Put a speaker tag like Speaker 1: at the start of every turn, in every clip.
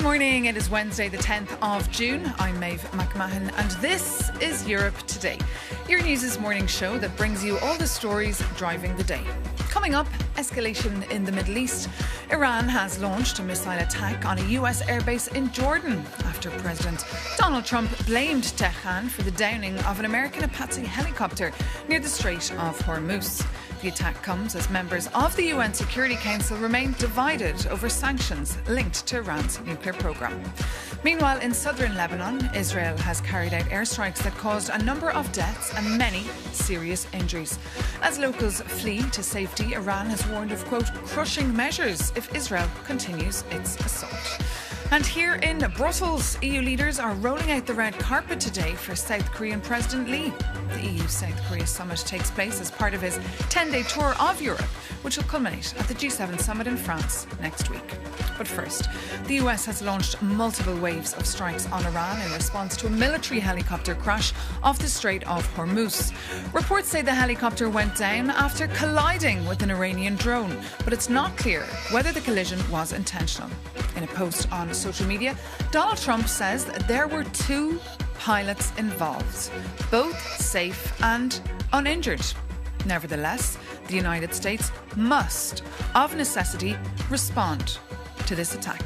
Speaker 1: Good morning. It is Wednesday, the 10th of June. I'm Maeve McMahon, and this is Europe Today, your news' morning show that brings you all the stories driving the day. Coming up, escalation in the Middle East. Iran has launched a missile attack on a US airbase in Jordan after President Donald Trump blamed Teherán for the downing of an American Apache helicopter near the Strait of Hormuz. The attack comes as members of the UN Security Council remain divided over sanctions linked to Iran's nuclear programme. Meanwhile, in southern Lebanon, Israel has carried out airstrikes that caused a number of deaths and many serious injuries. As locals flee to safety, Iran has warned of, quote, crushing measures if Israel continues its assault. And here in Brussels, EU leaders are rolling out the red carpet today for South Korean President Lee. The EU-South Korea summit takes place as part of his 10-day tour of Europe, which will culminate at the G7 summit in France next week. But first, the US has launched multiple waves of strikes on Iran in response to a military helicopter crash off the Strait of Hormuz. Reports say the helicopter went down after colliding with an Iranian drone, but it's not clear whether the collision was intentional. In a post on social media, Donald Trump says that there were two pilots involved, both safe and uninjured. Nevertheless, the United States must, of necessity, respond to this attack.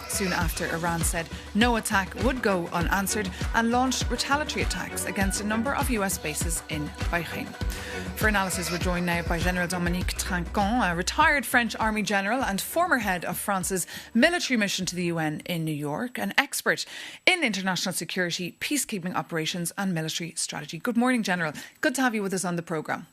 Speaker 1: Soon after, Iran said no attack would go unanswered and launched retaliatory attacks against a number of US bases in Bahrain. For analysis, we're joined now by General Dominique Trinquant, a retired French Army general and former head of France's military mission to the UN in New York, an expert in international security, peacekeeping operations and military strategy. Good morning, General. Good to have you with us on the programme.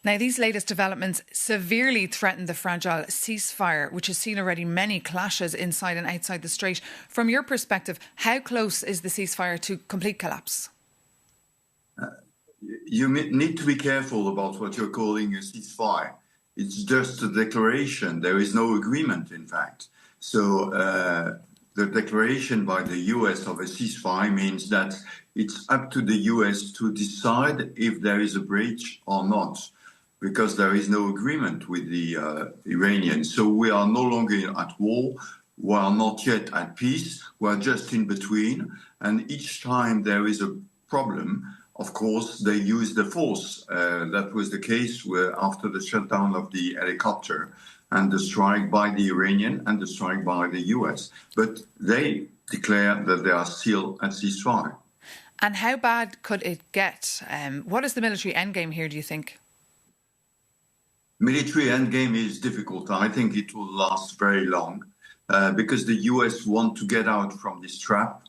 Speaker 1: Now, these latest developments severely threaten the fragile ceasefire, which has seen already many clashes inside and outside the strait. From your perspective, how close is the ceasefire to complete collapse?
Speaker 2: You need to be careful about what you're calling a ceasefire. It's just a declaration. There is no agreement, in fact. So the declaration by the US of a ceasefire means that it's up to the US to decide if there is a breach or not, because there is no agreement with the Iranians. So we are no longer at war. We are not yet at peace. We are just in between. And each time there is a problem, of course, they use the force. That was the case after the shutdown of the helicopter and the strike by the Iranian and the strike by the US. But they declare that they are still at ceasefire.
Speaker 1: And how bad could it get? What is the military endgame here, do you think?
Speaker 2: Military endgame is difficult. I think it will last very long because the US want to get out from this trap.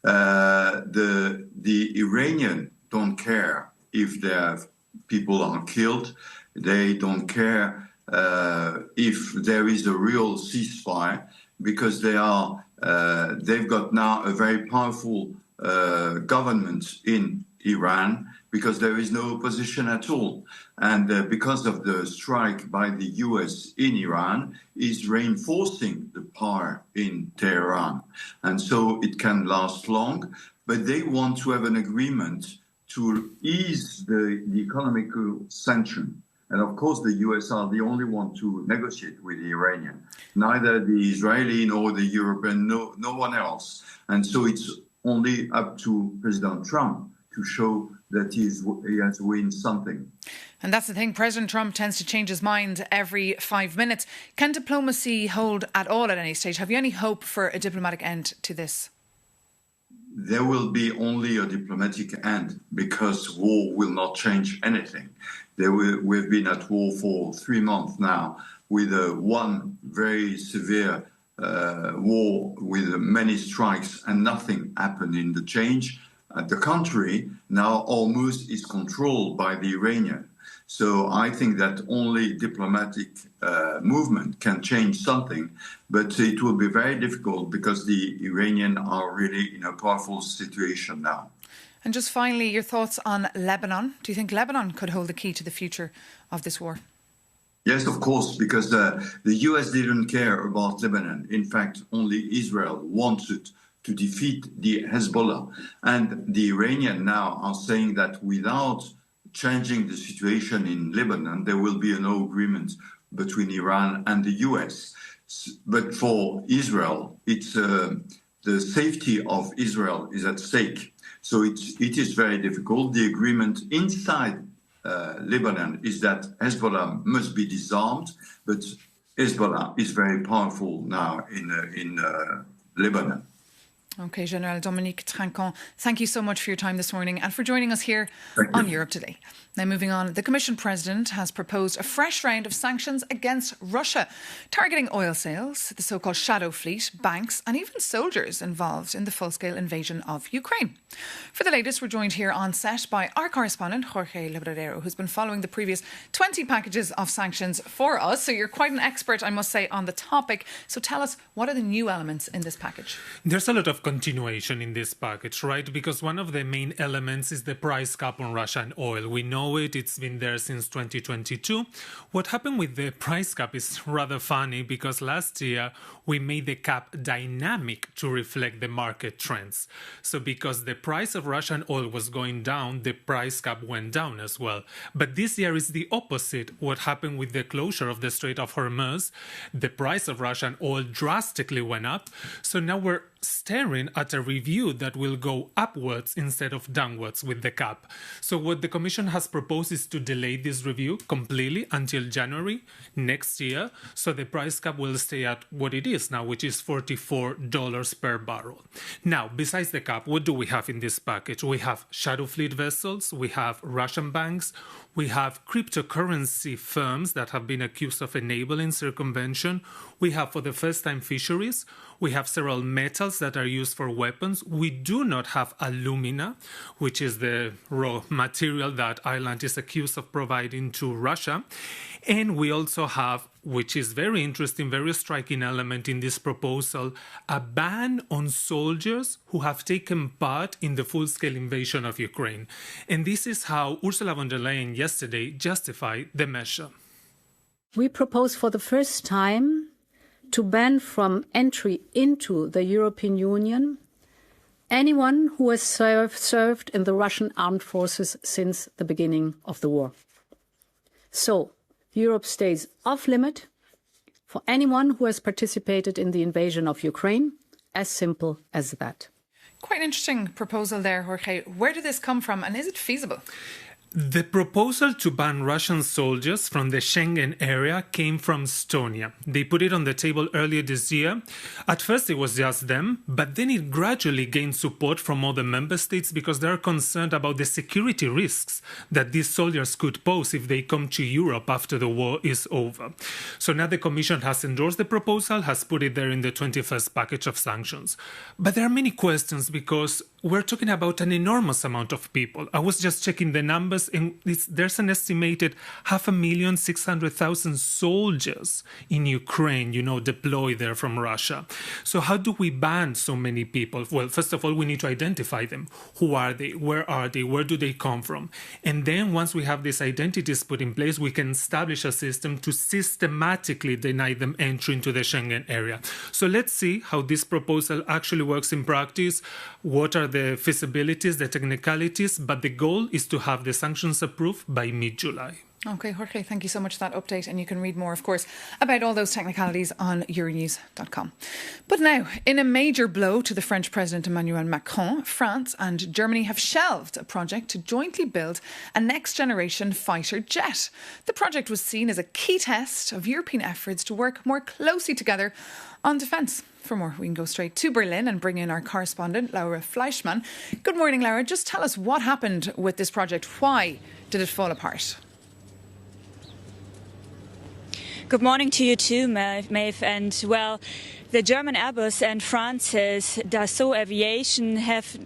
Speaker 2: The Iranian don't care if their people are killed. They don't care if there is a real ceasefire because they've got now a very powerful government in Iran because there is no opposition at all. And because of the strike by the US in Iran is reinforcing the power in Teherán. And so it can last long, but they want to have an agreement to ease the economical sanction. And of course, the US are the only one to negotiate with the Iranian, neither the Israeli nor the European, no one else. And so it's only up to President Trump to show that he has won something.
Speaker 1: And that's the thing. President Trump tends to change his mind every 5 minutes. Can diplomacy hold at all at any stage? Have you any hope for a diplomatic end to this?
Speaker 2: There will be only a diplomatic end because war will not change anything. We've been at war for 3 months now with one very severe war with many strikes and nothing happened in the change. At the contrary, now Hormuz is controlled by the Iranian. So I think that only diplomatic movement can change something, but it will be very difficult because the Iranians are really in a powerful situation now.
Speaker 1: And just finally, your thoughts on Lebanon. Do you think Lebanon could hold the key to the future of this war?
Speaker 2: Yes, of course, because the US didn't care about Lebanon. In fact, only Israel wanted to defeat the Hezbollah. And the Iranians now are saying that without changing the situation in Lebanon, there will be no agreement between Iran and the US. But for Israel, it's the safety of Israel is at stake. So it is very difficult. The agreement inside Lebanon is that Hezbollah must be disarmed, but Hezbollah is very powerful now in Lebanon.
Speaker 1: Okay, General Dominique Trinquant, thank you so much for your time this morning and for joining us here on Europe Today. Now, moving on, the Commission President has proposed a fresh round of sanctions against Russia, targeting oil sales, the so-called shadow fleet, banks and even soldiers involved in the full-scale invasion of Ukraine. For the latest, we're joined here on set by our correspondent, Jorge Lebradero, who's been following the previous 20 packages of sanctions for us. So you're quite an expert, I must say, on the topic. So tell us, what are the new elements in this package?
Speaker 3: There's a lot of continuation in this package, right? Because one of the main elements is the price cap on Russian oil. We know it's been there since 2022. What happened with the price cap is rather funny because last year we made the cap dynamic to reflect the market trends. So because the price of Russian oil was going down, the price cap went down as well. But this year is the opposite. What happened with the closure of the Strait of Hormuz, the price of Russian oil drastically went up. So now we're staring at a review that will go upwards instead of downwards with the cap. So what the Commission has proposed is to delay this review completely until January next year. So the price cap will stay at what it is now, which is $44 per barrel. Now, besides the cap, what do we have in this package? We have shadow fleet vessels, we have Russian banks, we have cryptocurrency firms that have been accused of enabling circumvention. We have, for the first time, fisheries. We have several metals that are used for weapons. We do not have alumina, which is the raw material that Ireland is accused of providing to Russia. And we also have, which is very interesting, very striking element in this proposal, a ban on soldiers who have taken part in the full-scale invasion of Ukraine. And this is how Ursula von der Leyen yesterday justified the measure.
Speaker 4: We propose for the first time to ban from entry into the European Union anyone who has served in the Russian armed forces since the beginning of the war. So, Europe stays off limit for anyone who has participated in the invasion of Ukraine. As simple as that.
Speaker 1: Quite an interesting proposal there, Jorge. Where did this come from and is it feasible?
Speaker 3: The proposal to ban Russian soldiers from the Schengen area came from Estonia. They put it on the table earlier this year. At first it was just them, but then it gradually gained support from other member states because they're concerned about the security risks that these soldiers could pose if they come to Europe after the war is over. So now the Commission has endorsed the proposal, has put it there in the 21st package of sanctions. But there are many questions because we're talking about an enormous amount of people. I was just checking the numbers, and there's an estimated 5,600,000 soldiers in Ukraine, deployed there from Russia. So how do we ban so many people? Well, first of all, we need to identify them. Who are they? Where are they? Where do they come from? And then once we have these identities put in place, we can establish a system to systematically deny them entry into the Schengen area. So let's see how this proposal actually works in practice. What are the feasibilities, the technicalities, but the goal is to have the sanctions approved by mid-July.
Speaker 1: Okay, Jorge, thank you so much for that update. And you can read more, of course, about all those technicalities on euronews.com. But now, in a major blow to the French President Emmanuel Macron, France and Germany have shelved a project to jointly build a next-generation fighter jet. The project was seen as a key test of European efforts to work more closely together on defence. For more, we can go straight to Berlin and bring in our correspondent, Laura Fleischmann. Good morning, Laura. Just tell us what happened with this project. Why did it fall apart?
Speaker 5: Good morning to you too, Maeve. And, well, the German Airbus and France's Dassault Aviation have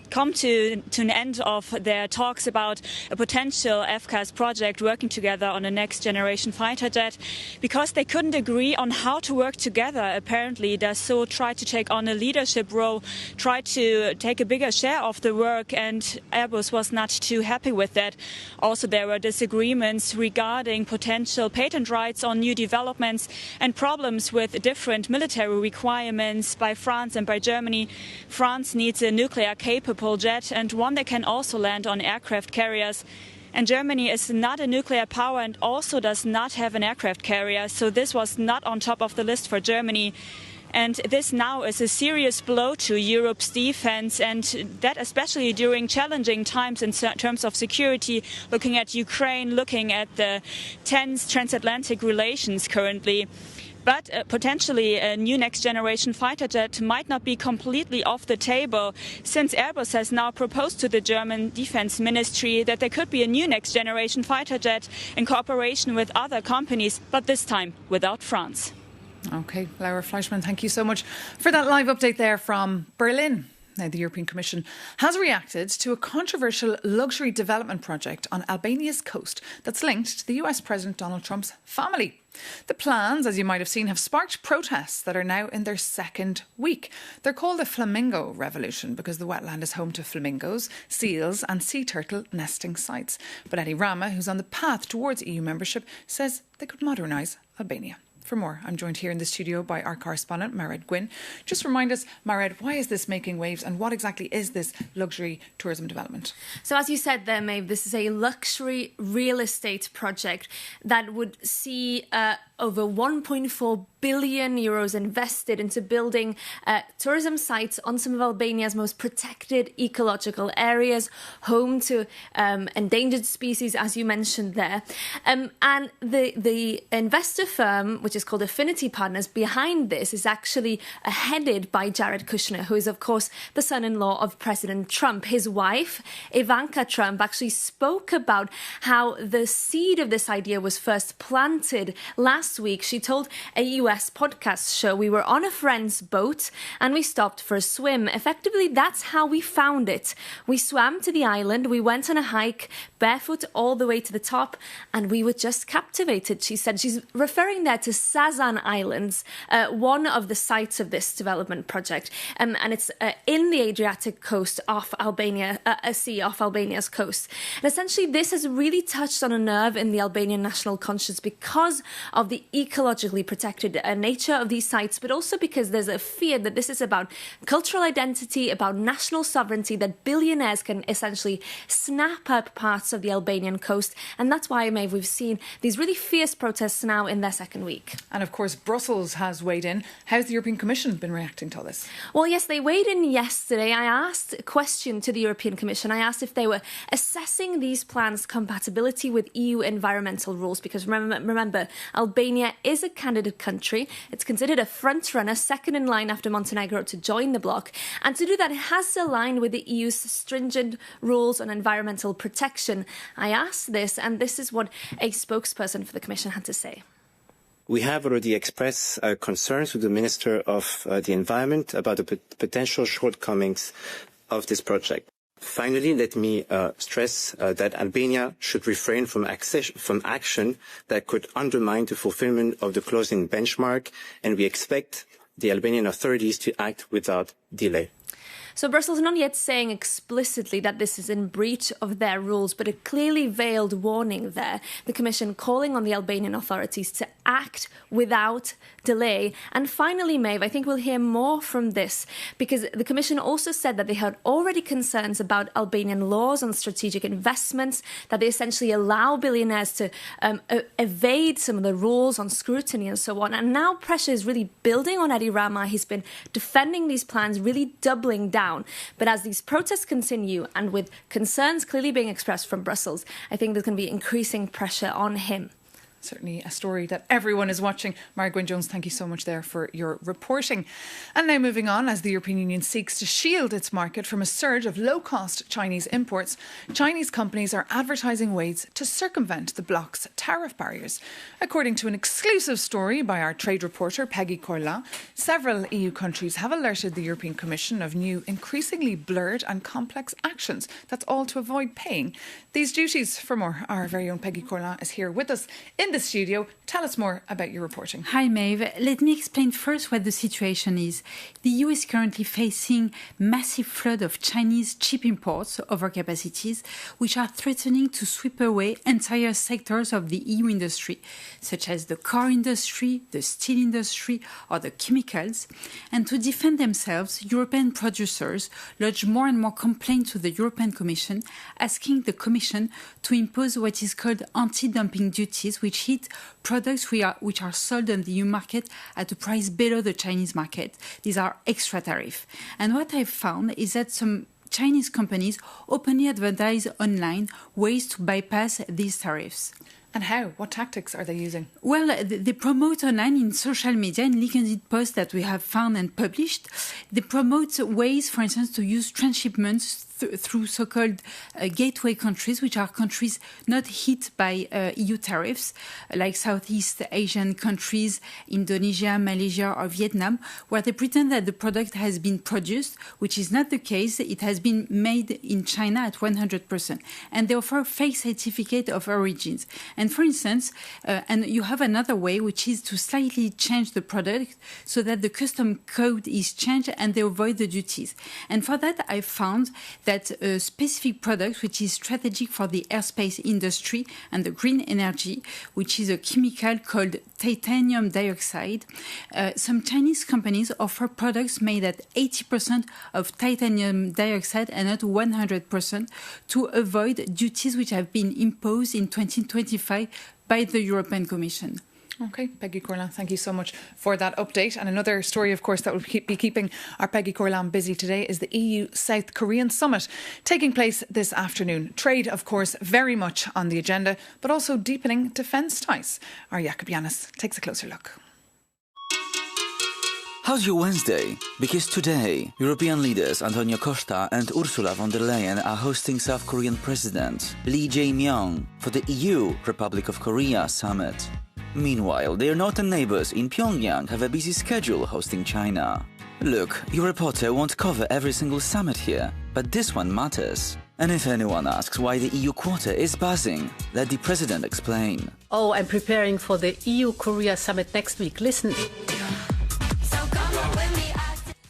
Speaker 5: come to an end of their talks about a potential FCAS project working together on a next generation fighter jet because they couldn't agree on how to work together. Apparently, Dassault tried to take on a leadership role, tried to take a bigger share of the work, and Airbus was not too happy with that. Also, there were disagreements regarding potential patent rights on new developments and problems with different military requirements by France and by Germany. France needs a nuclear-capable jet and one that can also land on aircraft carriers. And Germany is not a nuclear power and also does not have an aircraft carrier, so this was not on top of the list for Germany. And this now is a serious blow to Europe's defense, and that especially during challenging times in terms of security, looking at Ukraine, looking at the tense transatlantic relations currently. But potentially a new next-generation fighter jet might not be completely off the table, since Airbus has now proposed to the German Defense Ministry that there could be a new next-generation fighter jet in cooperation with other companies, but this time without France.
Speaker 1: OK, Laura Fleischmann, thank you so much for that live update there from Berlin. Now, the European Commission has reacted to a controversial luxury development project on Albania's coast that's linked to the US President Donald Trump's family. The plans, as you might have seen, have sparked protests that are now in their second week. They're called the Flamingo Revolution because the wetland is home to flamingos, seals and sea turtle nesting sites. But Edi Rama, who's on the path towards EU membership, says they could modernise Albania. For more, I'm joined here in the studio by our correspondent, Mairead Gwynn. Just remind us, Mairead, why is this making waves and what exactly is this luxury tourism development?
Speaker 6: So as you said there, Maeve, this is a luxury real estate project that would see over 1.4 billion euros invested into building tourism sites on some of Albania's most protected ecological areas, home to endangered species, as you mentioned there. And the investor firm, which is called Affinity Partners, behind this is actually headed by Jared Kushner, who is, of course, the son-in-law of President Trump. His wife, Ivanka Trump, actually spoke about how the seed of this idea was first planted last week. She told a US podcast show, "We were on a friend's boat and we stopped for a swim. Effectively, that's how we found it. We swam to the island, we went on a hike, barefoot all the way to the top, and we were just captivated," she said. She's referring there to Sazan Islands, one of the sites of this development project. And it's in the Adriatic coast off Albania, a sea off Albania's coast. And essentially, this has really touched on a nerve in the Albanian national conscience because of the ecologically protected nature of these sites, but also because there's a fear that this is about cultural identity, about national sovereignty, that billionaires can essentially snap up parts of the Albanian coast. And that's why, Maeve, we've seen these really fierce protests now in their second week.
Speaker 1: And of course, Brussels has weighed in. How's the European Commission been reacting to all this?
Speaker 6: Well, yes, they weighed in yesterday. I asked a question to the European Commission. I asked if they were assessing these plans' compatibility with EU environmental rules, because remember, Albania is a candidate country. It's considered a front-runner, second in line after Montenegro to join the bloc. And to do that, it has to align with the EU's stringent rules on environmental protection. I asked this, and this is what a spokesperson for the Commission had to say.
Speaker 7: We have already expressed concerns to the Minister of the Environment about the potential shortcomings of this project. Finally, let me stress that Albania should refrain from action that could undermine the fulfillment of the closing benchmark, and we expect the Albanian authorities to act without delay.
Speaker 6: So Brussels not yet saying explicitly that this is in breach of their rules, but a clearly veiled warning there. The Commission calling on the Albanian authorities to act without delay. And finally, Maeve, I think we'll hear more from this, because the Commission also said that they had already concerns about Albanian laws on strategic investments, that they essentially allow billionaires to evade some of the rules on scrutiny and so on. And now pressure is really building on Edi Rama. He's been defending these plans, really doubling down. But as these protests continue, and with concerns clearly being expressed from Brussels, I think there's going to be increasing pressure on him.
Speaker 1: Certainly a story that everyone is watching. Mairead Gwynn-Jones, thank you so much there for your reporting. And now moving on, as the European Union seeks to shield its market from a surge of low-cost Chinese imports, Chinese companies are advertising ways to circumvent the bloc's tariff barriers. According to an exclusive story by our trade reporter, Peggy Corlin, several EU countries have alerted the European Commission of new, increasingly blurred and complex actions. That's all to avoid paying these duties. For more, our very own Peggy Corlin is here with us in the the studio. Tell us more about your reporting.
Speaker 8: Hi, Maeve. Let me explain first what the situation is. The EU is currently facing massive flood of Chinese cheap imports overcapacities, which are threatening to sweep away entire sectors of the EU industry, such as the car industry, the steel industry, or the chemicals. And to defend themselves, European producers lodge more and more complaints to the European Commission, asking the Commission to impose what is called anti-dumping duties, which hit products which are sold on the EU market at a price below the Chinese market. These are extra tariff. And what I've found is that some Chinese companies openly advertise online ways to bypass these tariffs.
Speaker 1: And how? What tactics are they using?
Speaker 8: Well, they promote online in social media, in LinkedIn posts that we have found and published. They promote ways, for instance, to use transshipments through so-called gateway countries, which are countries not hit by EU tariffs, like Southeast Asian countries, Indonesia, Malaysia, or Vietnam, where they pretend that the product has been produced, which is not the case. It has been made in China at 100%. And they offer fake certificate of origins. And for instance, and you have another way, which is to slightly change the product so that the custom code is changed and they avoid the duties. And for that, I found that a specific product, which is strategic for the airspace industry and the green energy, which is a chemical called titanium dioxide, some Chinese companies offer products made at 80% of titanium dioxide and not 100% to avoid duties which have been imposed in 2025 by the European Commission.
Speaker 1: OK, Peggy Corlin, thank you so much for that update. And another story, of course, that will be keeping our Peggy Corlin busy today is the EU-South Korean summit taking place this afternoon. Trade, of course, very much on the agenda, but also deepening defence ties. Our Jakob Yanis takes a closer look.
Speaker 9: How's your Wednesday? Because today, European leaders Antonio Costa and Ursula von der Leyen are hosting South Korean President Lee Jae-myung for the EU Republic of Korea summit. Meanwhile, their northern neighbors in Pyongyang have a busy schedule hosting China. Look, your reporter won't cover every single summit here, but this one matters. And if anyone asks why the EU quarter is buzzing, let the president explain.
Speaker 4: Oh, I'm preparing for the EU-Korea summit next week. Listen.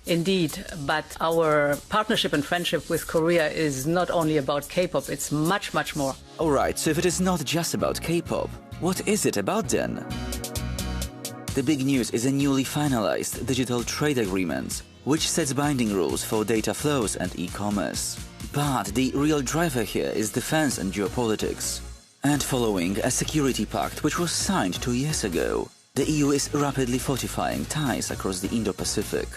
Speaker 4: Indeed, but our partnership and friendship with Korea is not only about K-pop, it's much, much more.
Speaker 9: Alright, so if it is not just about K-pop, what is it about then? The big news is a newly finalized digital trade agreement, which sets binding rules for data flows and e-commerce. But the real driver here is defense and geopolitics. And following a security pact which was signed 2 years ago, the EU is rapidly fortifying ties across the Indo-Pacific.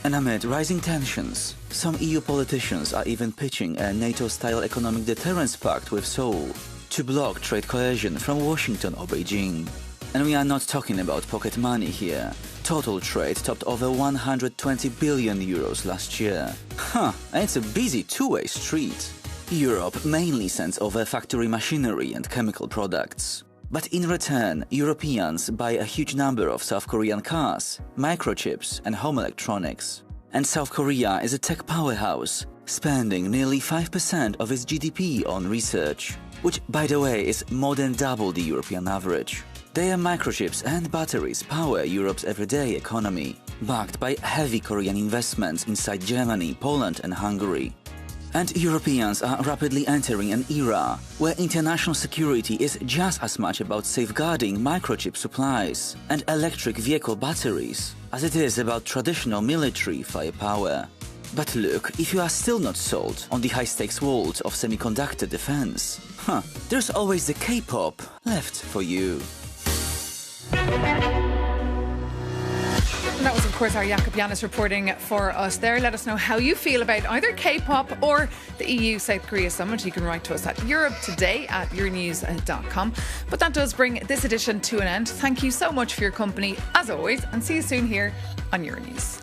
Speaker 9: And amid rising tensions, some EU politicians are even pitching a NATO-style economic deterrence pact with Seoul to block trade coercion from Washington or Beijing. And we are not talking about pocket money here. Total trade topped over 120 billion euros last year. And it's a busy two-way street. Europe mainly sends over factory machinery and chemical products. But in return, Europeans buy a huge number of South Korean cars, microchips and home electronics. And South Korea is a tech powerhouse, spending nearly 5% of its GDP on research, which, by the way, is more than double the European average. Their microchips and batteries power Europe's everyday economy, backed by heavy Korean investments inside Germany, Poland and Hungary. And Europeans are rapidly entering an era where international security is just as much about safeguarding microchip supplies and electric vehicle batteries as it is about traditional military firepower. But look, if you are still not sold on the high-stakes world of semiconductor defense, there's always the K-pop left for you.
Speaker 1: And that was, of course, our Jakob Yanis reporting for us there. Let us know how you feel about either K-pop or the EU-South Korea summit. You can write to us at europetoday@euronews.com. But that does bring this edition to an end. Thank you so much for your company, as always, and see you soon here on Euronews.